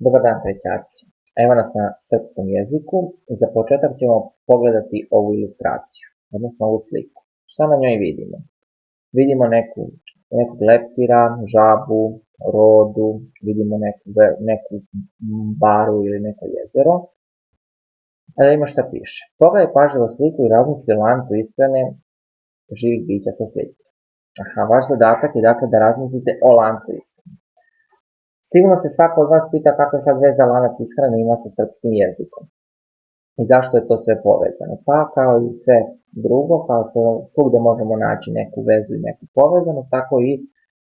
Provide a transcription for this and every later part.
Dobar dan trećarci. Evo nas na srpskom jeziku. Za početak ćemo pogledati ovu ilustraciju, odnosno ovu sliku. Šta na njoj vidimo? Vidimo nekog leptira, žabu, rodu, vidimo neku baru ili neko jezero. A da ima šta piše. Pogledaj pažljivo sliku i razmisli o lancu ishrane živih bića sa slike. Vaš zadatak je dakle da razmislite o lancu ishrane. Sigurno se svako od vas pita kako je sad veza lanac ishrane ima sa srpskim jezikom i zašto je to sve povezano. Pa kao i sve drugo, kao što svugde možemo naći neku vezu i neku povezanost, tako i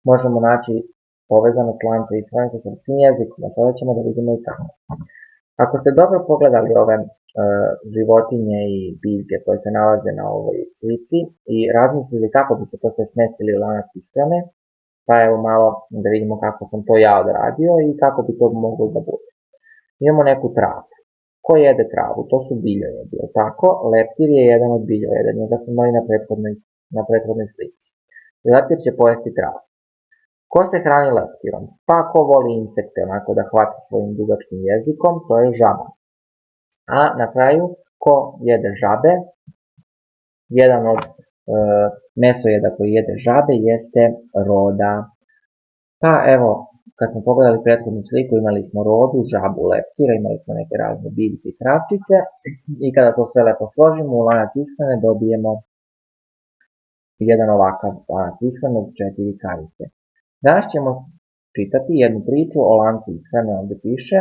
možemo naći povezanost lanca ishrane sa srpskim jezikom. A sada ćemo da vidimo i kako. Ako ste dobro pogledali ove životinje i biljke koje se nalaze na ovoj slici i razmislili kako bi se to sve smestili u lanac ishrane, pa evo malo da vidimo kako sam to ja odradio i kako bi to moglo da bude. Imamo neku travu. Ko jede travu? To su biljojedi, tako? Leptir je jedan od biljojeda, njega smo imali na prethodnoj slici. Leptir će pojesti travu. Ko se hrani leptirom? Pa ko voli insekte, onako da hvata svojim dugačkim jezikom, to je žaba. A na kraju, ko jede žabe? Jedan od mesojeda koji jede žabe jeste roda. Pa evo, kad smo pogledali prethodnu sliku, imali smo rodu, žabu, leptira, imali smo neke razne biljke i travčice i kada to sve lepo složimo u lanac ishrane dobijemo jedan ovakav lanac ishrane od 4 karice. Danas ćemo čitati jednu priču o lancu ishrane, ovdje piše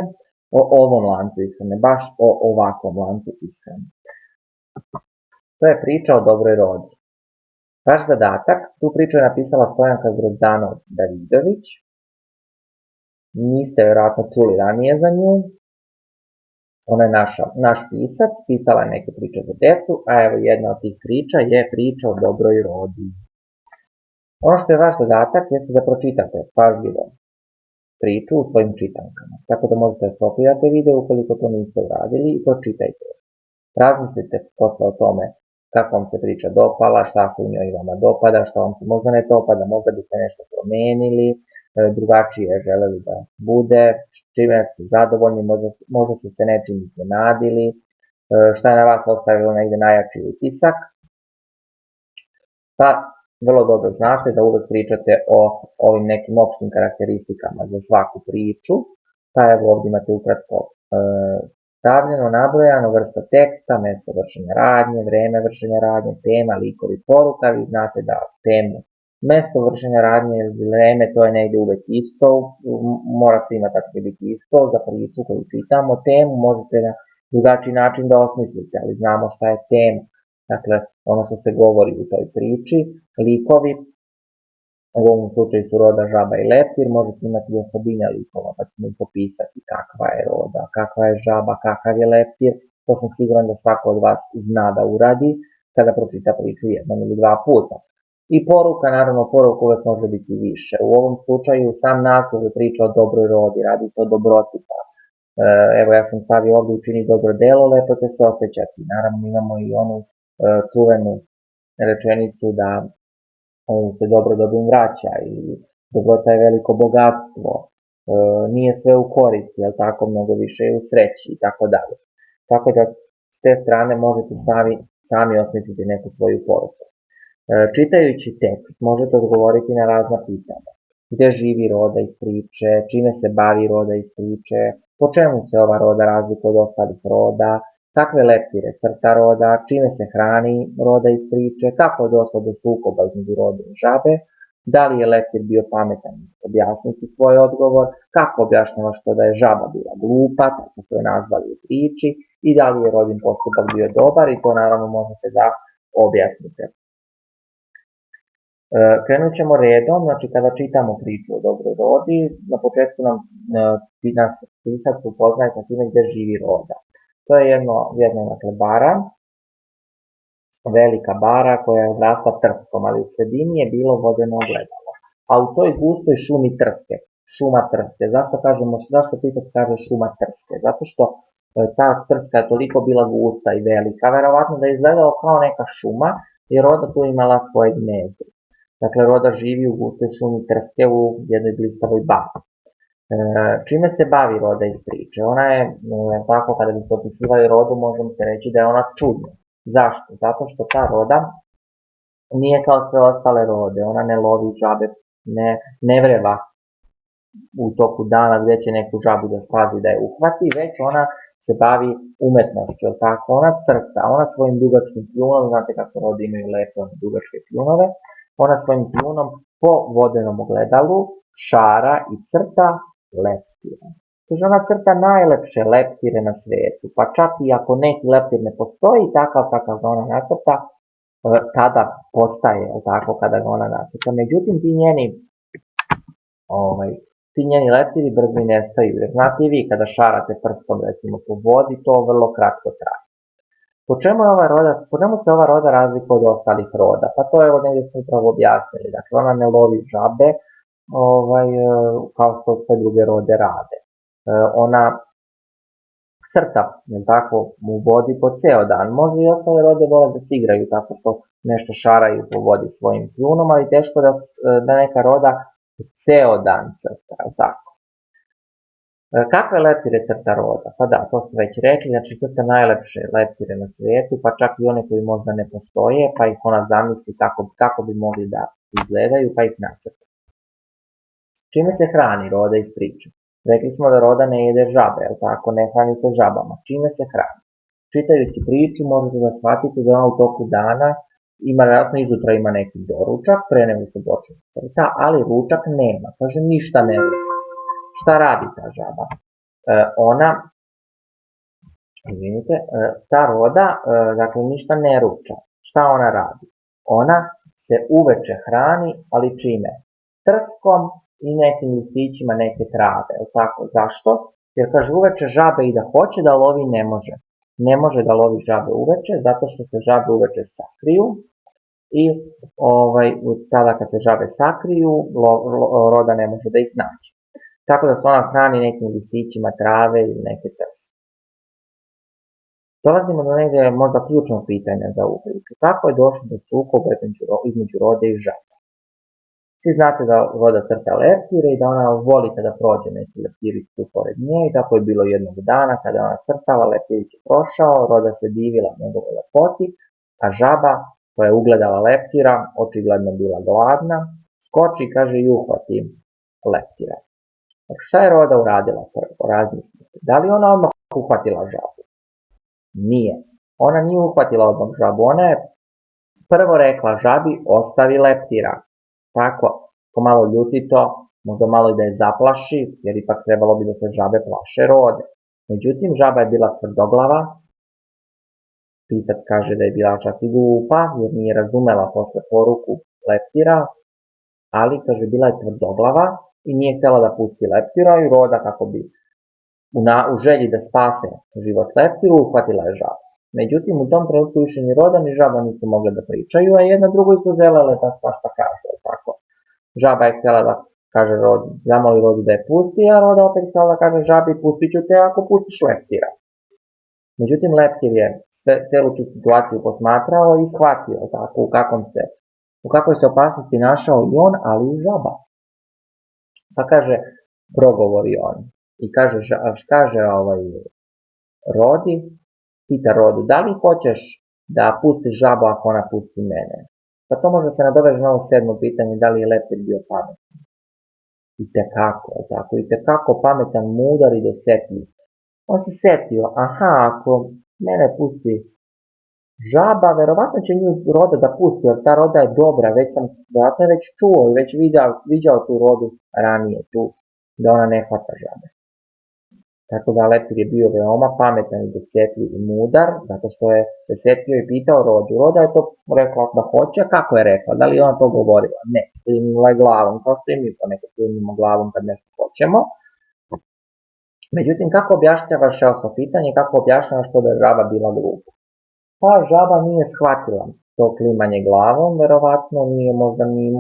o ovom lancu ishrane, baš o ovakvom lancu ishrane. To je priča o dobroj rodi. Vaš zadatak, tu priču je napisala Stojanka Grozdanov-Davidović. Niste vjerojatno čuli ranije za nju. Ona je naš pisac, pisala je neke priče za decu, a evo jedna od tih priča je priča o dobroj rodi. Ono što je vaš zadatak jeste da pročitate pažljivo priču u svojim čitankama. Tako da možete da stopirate video ukoliko to niste uradili i pročitajte. Razmislite posle o tome kako vam se priča dopala, šta se u njoj vama dopada, šta vam se možda ne dopada, možda biste nešto promenili, drugačije želeli da bude, čime ste zadovoljni, možda ste se nečim iznenadili, šta je na vas ostavilo negde najjači utisak. Pa vrlo dobro znate da uvek pričate o ovim nekim opštim karakteristikama za svaku priču, pa evo ovdje imate ukratko stavljeno, nabrojano, vrsta teksta, mesto vršenja radnje, vreme vršenja radnje, tema, likovi, poruka. Vi znate da temu, mesto vršenja radnje ili vreme, to je negde uvek isto, mora svima tako biti isto za priču koju čitamo. Temu možete na drugačiji način da osmislite, ali znamo šta je tema, dakle ono što se govori u toj priči. Likovi, u ovom slučaju su roda, žaba i leptir, možete imati i osobine likova, pa ćemo ih opisati kakva je roda, kakva je žaba, kakav je leptir. To sam siguran da svako od vas zna da uradi kada pročita priču jednom ili 2 puta. I poruka, naravno poruka uvek može biti više. U ovom slučaju sam naslov je priča o dobroj rodi, radi se o dobroti. Evo ja sam stavio ovdje učini dobro delo, lepo će se osjećati. Naravno imamo i onu čuvenu rečenicu da se dobro dobrim vraća i dobrota je veliko bogatstvo, nije sve u koristi, ali tako mnogo više je u sreći i tako dalje. Tako da s te strane možete sami osmisliti neku svoju poruku. Čitajući tekst možete odgovoriti na razna pitanja. Gde živi roda iz priče, čime se bavi roda iz priče, po čemu se ova roda razlikuje od ostalih roda, kakve leptire crta roda, čime se hrani roda iz priče, kako je došlo do sukoba između roda i žabe, da li je leptir bio pametan, objasniti svoj odgovor, kako objašnjava što da je žaba bila glupa, tako su je nazvali u priči, i da li je rodin postupak bio dobar, i to naravno možete da objasnite. Krenut ćemo redom, znači kada čitamo priču o dobroj rodi, na početku nas pisac upoznaje sa time gde živi roda. To je jedna dakle, bara, velika bara koja je odrasla trskom, ali u sredini je bilo vodeno ogledalo. A u toj gustoj šumi trske, šuma trske, zašto pisac kaže šuma trske? Zato što ta trska je toliko bila gusta i velika, verovatno da je izgledalo kao neka šuma, jer roda tu imala svoje gnezdo. Dakle, roda živi u gustoj šumi trske u jednoj blistavoj bari. Čime se bavi Roda iz priče? Ona je, tako kada biste opisivali Rodu, možemo se reći da je ona čudna. Zašto? Zato što ta Roda nije kao sve ostale Rode, ona ne lovi žabe, ne vreva u toku dana gdje će neku žabu da spazi da je uhvati, već ona se bavi umetnošću, tako? Ona crta, ona svojim dugačkim pljunom, znate kako Rode imaju lepe dugačke pljunove, ona svojim pljunom po vodenom ogledalu šara i crta leptire. Kaže, ona crta najlepše leptire na svijetu, pa čak i ako neki leptir ne postoji, takav ga ona nacrta, tada postaje, tako, kada ga ona nacrta. Međutim, ti njeni leptiri brzo i nestaju, jer znate i vi kada šarate prstom, recimo, po vodi, to vrlo kratko traje. Po čemu se ova roda razlikuje od ostalih roda? Pa to evo negdje smo upravo objasnili. Dakle, ona ne lovi žabe, kao što sve druge rode rade. Ona crta, tako, u vodi po ceo dan. Možda i ostale rode vole da se igraju tako što nešto šaraju po vodi svojim pljunom, ali teško da neka roda ceo dan crta, tako. Kakve leptire crta Roda? Pa da, to smo već rekli, znači crta najlepše leptire na svijetu, pa čak i one koji možda ne postoje, pa ih ona zamisli kako bi mogli da izgledaju, pa ih nacrta. Čime se hrani Roda iz priče? Rekli smo da Roda ne jede žabe, jel tako, ne hrani se žabama. Čime se hrani? Čitajući priču možete da shvatite da ona u toku dana vjerojatno izjutra ima neki doručak, pre nego što počne crta, ali ručak nema, kaže ništa ne ruča. Šta radi ta žaba? Ta Roda, dakle, ništa ne ruča. Šta ona radi? Ona se uveče hrani, ali čime? Trskom i nekim listićima neke trave. Tako, zašto? Jer kaže uveče žabe i da hoće da lovi ne može. Ne može da lovi žabe uveče, zato što se žabe uveče sakriju i tada kad se žabe sakriju, Roda ne može da ih nađe. Tako da se ona hrani nekim listićima trave ili neke trske. Dolazimo do negdje možda ključnog pitanja za ovu priču. Kako je došlo do sukoba između Rode i žaba? Svi znate da Roda crta leptire i da ona voli kada prođe neki leptirić tu pored nje i tako je bilo jednog dana kada ona crtala, leptirić je prošao, Roda se divila njegove lepoti, a žaba koja je ugledala leptira, očigledno bila gladna, skoči, kaže, i uhvati leptira. Šta je Roda uradila prvo? Razmislite. Da li ona odmah uhvatila žabu? Nije. Ona nije uhvatila odmah žabu. Ona je prvo rekla žabi ostavi leptira. Tako, ko malo ljutito, možda malo i da je zaplaši, jer ipak trebalo bi da se žabe plaše Rode. Međutim, žaba je bila tvrdoglava. Pisac kaže da je bila čak i glupa, jer nije razumela posle poruku leptira, ali, kaže, bila je tvrdoglava i nije htjela da pusti leptira i Roda, kako bi u želji da spase život leptiru, uhvatila je žabu. Međutim, u tom trenutku više ni Roda ni žaba nisu mogle da pričaju, a jedna drugoj su želele da svašta kaže, tako. Žaba je htjela da kaže Rodi, zamoli Rodu da je pusti, a Roda opet htjela da kaže žabi, pustit ću te ako pustiš leptira. Međutim, leptir je celu tu situaciju posmatrao i shvatio, tako, u kakvoj se opasnosti našao i on, ali i žaba. Pa kaže, progovori on. I kaže Rodi, pita Rodu, da li hoćeš da pustiš žabu ako ona pusti mene? Pa to može se nadoveže na ovo 7. pitanje, da li je leptir bio pametan. Itekako pametan, mudar i dosjetljiv. On se setio, aha, ako mene pusti žaba, verovatno će nju Roda da pusti, jer ta Roda je dobra, verovatno je već čuo i već viđao tu Rodu ranije tu, da ona ne hvata žabe. Tako da leptir je bio veoma pametan i dosjetljiv i mudar, zato što je setio i pitao Rodu. Roda je to rekla da hoće, a kako je rekla? Da li je ona to govorila? Ne, klimnula je glavom, kao što i mi ponekad klimnimo glavom kad nešto hoćemo. Međutim, kako objašnjavaš ovo pitanje, kako objašnjavaš to da je žaba bila glupa? Pa žaba nije shvatila to klimanje glavom, verovatno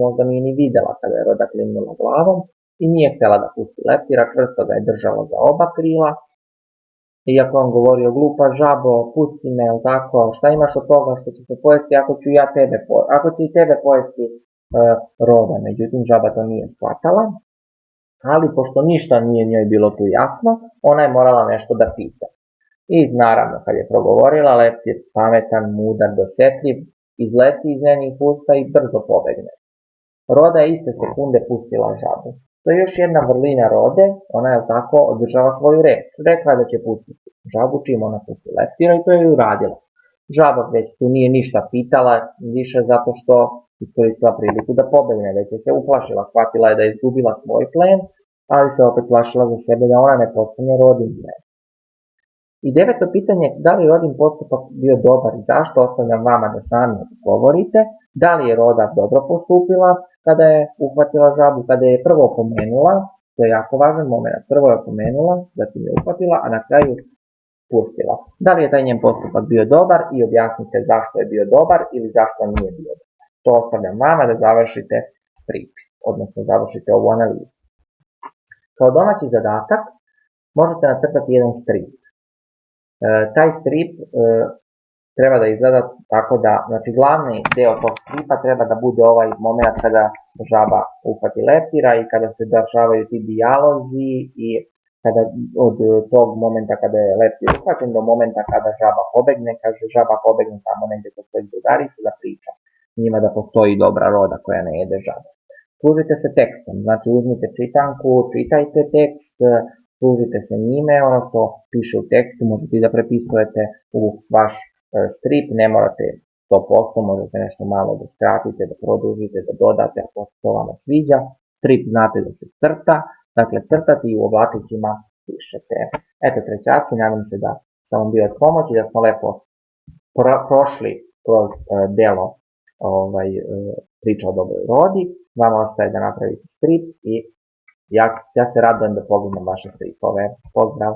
možda nije ni videla kada je Roda klimnula glavom i nije htjela da pusti leptira, čvrsto ga je držala za oba krila. Iako on govorio, glupa žabo, pusti me, tako, šta imaš od toga što će se pojesti ako će i tebe pojesti Roda. Međutim, žaba to nije shvatala ali pošto ništa nije njoj bilo tu jasno, ona je morala nešto da pita. I naravno, kad je progovorila, leptir, pametan, mudar, dosetljiv, izleti iz njenih usta i brzo pobegne. Roda je iste sekunde pustila žabu. To je još jedna vrlina Rode, ona je tako održava svoju reč. Rekla je da će pustiti žabu čim ona pusti leptira i to je i uradila. Žaba već tu nije ništa pitala, više zato što iskoristila priliku da pobegne, već je se uplašila, shvatila je da je izgubila svoj plen, ali se opet plašila za sebe da ona ne postane Rodin plen. I deveto pitanje, da li je Rodin postupak bio dobar i zašto, ostavljam vama da sami odgovorite. Da li je Roda dobro postupila kada je uhvatila žabu, kada je prvo opomenula, to je jako važan moment, prvo je opomenula, zatim je uhvatila, a na kraju pustila. Da li je taj njen postupak bio dobar i objasnite zašto je bio dobar ili zašto nije bio dobar. To ostavljam vama da završite priču, odnosno završite ovu analizu. Kao domaći zadatak možete nacrtati jedan strip. Taj strip treba da izgleda tako da, znači glavni deo tog stripa treba da bude ovaj moment kada žaba uhvati leptira i kada se dešavaju ti dijalozi i kada od tog momenta kada je leptir uhvaćen do momenta kada žaba pobegne, kaže žaba pobegne tamo negdje kod svojih drugarica da priča njima da postoji dobra Roda koja ne jede žabe. Služite se tekstom, znači uzmite čitanku, čitajte tekst, služite se njime, ono što piše u tekstu možete i da prepisujete u vaš strip, ne morate 100%, možete nešto malo da skratite, da produžite, da dodate ako se to vama sviđa. Strip znate da se crta, dakle crtati i u oblačićima pišete. Eto trećaci, nadam se da sam vam bio od pomoći, da smo lepo prošli kroz delo priča o dobroj Rodi. Vama ostaje da napravite strip i ja se radujem da pogledam vaše stripove. Pozdrav!